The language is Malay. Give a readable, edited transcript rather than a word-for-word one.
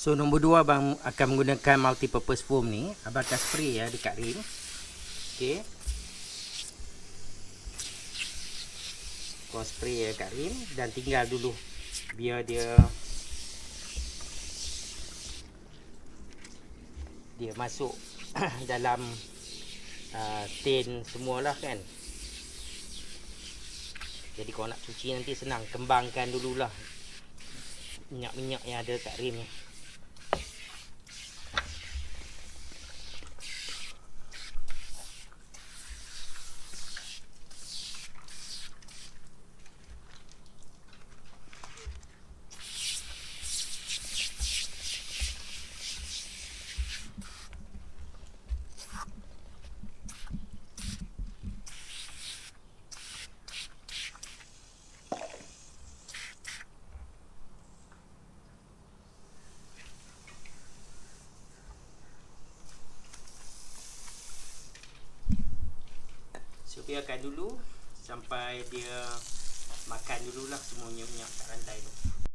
So nombor 2 abang akan menggunakan multi-purpose foam ni. Abang akan spray ya dekat rim. Okey. Kau spray ya kat rim dan tinggal dulu biar dia masuk dalam stain semualah kan. Jadi kalau nak cuci nanti senang, kembangkan dululah minyak-minyak yang ada kat rim ni. So biarkan dulu sampai dia makan dululah semua minyak-minyak kat rantai tu.